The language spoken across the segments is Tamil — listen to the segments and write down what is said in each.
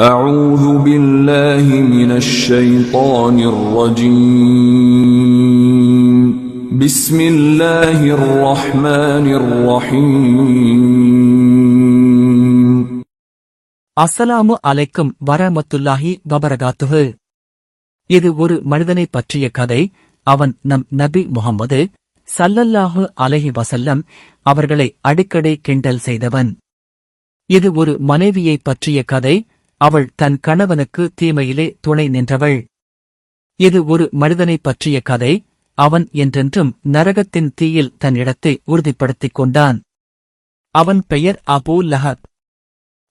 أعوذ بالله من الشيطان الرجيم بسم الله الرحمن الرحيم அஸ்ஸலாமு அலைக்கும் வரமத்துல்லாஹி வபரகாத்துஹு. இது ஒரு மனிதனை பற்றிய கதை. அவன் நம் நபி முஹம்மது ஸல்லல்லாஹு அலைஹி வஸல்லம் அவர்களை அடிக்கடி கிண்டல் செய்தவன். இது ஒரு மனைவியை பற்றிய கதை. அவள் தன் கணவனுக்கு தீமையிலே துணை நின்றவள். இது ஒரு மனிதனை பற்றிய கதை. அவன் என்றென்றும் நரகத்தின் தீயில் தன் இடத்தை உறுதிப்படுத்திக் கொண்டான். அவன் பெயர் அபூ லஹப்.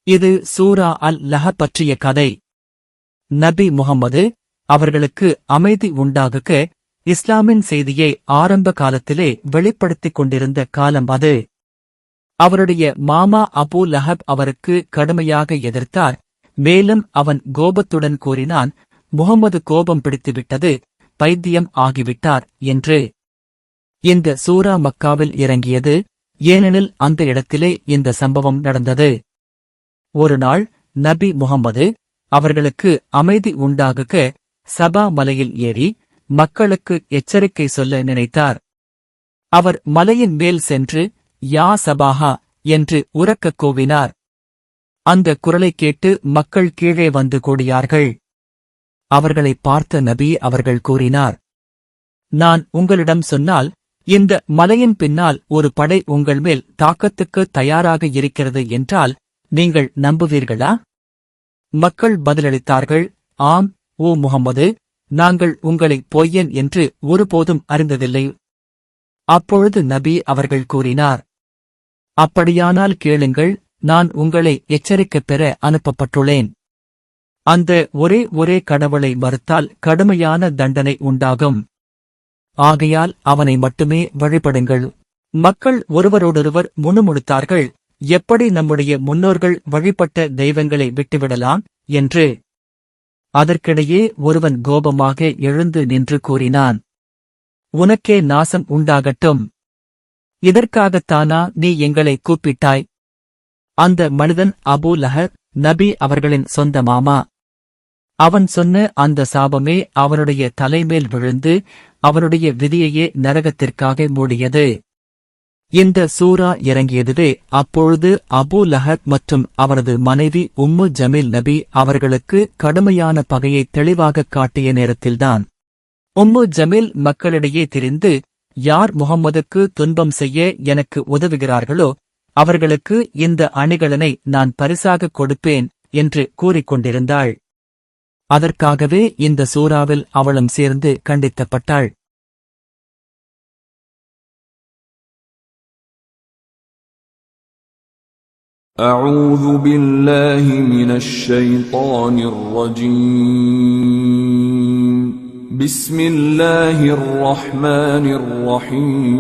இது சூரா அல் லஹப் பற்றிய கதை. நபி முஹம்மது அவர்களுக்கு அமைதி உண்டாகுக இஸ்லாமின் செய்தியை ஆரம்ப காலத்திலே வெளிப்படுத்திக் கொண்டிருந்த காலம் அது. அவருடைய மாமா அபூ லஹப் அவருக்கு கடுமையாக எதிர்த்தார். மேலும் அவன் கோபத்துடன் கூறினான், முகம்மது கோபம் பிடித்துவிட்டது, பைத்தியம் ஆகிவிட்டார் என்று. இந்த சூரா மக்காவில் இறங்கியது. ஏனெனில் அந்த இடத்திலே இந்த சம்பவம் நடந்தது. ஒரு நாள் நபி முகம்மது அவர்களுக்கு அமைதி உண்டாகுக சபா மலையில் ஏறி மக்களுக்கு எச்சரிக்கை சொல்ல நினைத்தார். அவர் மலையின் மேல் சென்று யா சபாஹா என்று உரக்கக் கூவினார். அந்த குரலை கேட்டு மக்கள் கீழே வந்து கூடியார்கள். அவர்களை பார்த்த நபி அவர்கள் கூறினார், நான் உங்களிடம் சொன்னால் இந்த மலையின் பின்னால் ஒரு படை உங்கள் மேல் தாக்கத்துக்கு தயாராக இருக்கிறது என்றால் நீங்கள் நம்புவீர்களா? மக்கள் பதிலளித்தார்கள், ஆம் ஓ முகம்மது, நாங்கள் உங்களை பொய்யன் என்று ஒருபோதும் அறிந்ததில்லை. அப்பொழுது நபி அவர்கள் கூறினார், அப்படியானால் கேளுங்கள், நான் உங்களை எச்சரிக்கை பெற அனுப்பப்பட்டுள்ளேன். அந்த ஒரே கடவுளை மறுத்தால் கடுமையான தண்டனை உண்டாகும். ஆகையால் அவனை மட்டுமே வழிபடுங்கள். மக்கள் ஒருவரோடொருவர் முணுமுணுத்தார்கள், எப்படி நம்முடைய முன்னோர்கள் வழிபட்ட தெய்வங்களை விட்டுவிடலாம் என்று. அதற்கிடையே ஒருவன் கோபமாக எழுந்து நின்று கூறினான், உனக்கே நாசம் உண்டாகட்டும். இதற்காகத்தானா நீ எங்களை கூப்பிட்டாய்? அந்த மனிதன் அபூ லஹப், நபி அவர்களின் சொந்த மாமா. அவன் சொன்ன அந்த சாபமே அவனுடைய தலைமேல் விழுந்து அவனுடைய விதியையே நரகத்திற்காக மூடியது. இந்த சூரா இறங்கியதுவே அப்பொழுது அபூ லஹப் மற்றும் அவரது மனைவி உம்மு ஜமீல் நபி அவர்களுக்கு கடுமையான பகையை தெளிவாகக் காட்டிய நேரத்தில்தான். உம்மு ஜமீல் மக்களிடையே திரிந்து, யார் முகம்மதுக்கு துன்பம் செய்ய எனக்கு உதவுகிறார்களோ அவர்களுக்கு இந்த அணிகலனை நான் பரிசாகக் கொடுப்பேன் என்று கூறிக்கொண்டிருந்தாள். அதற்காகவே இந்த சூறாவில் அவளும் சேர்ந்து கண்டிக்கப்பட்டாள். أعوذ بالله من الشيطان الرجيم بسم الله الرحمن الرحيم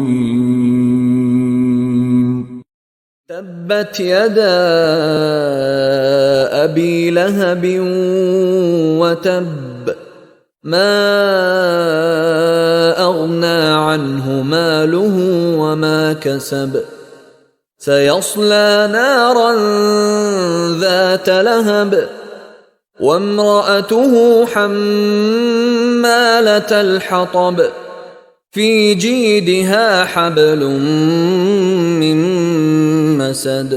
تبت يدا أبي لهب وتب ما أغنى عنه ماله وما كسب سيصلى نارا ذات لهب وامرأته حمالة الحطب في جيدها حبل من مسد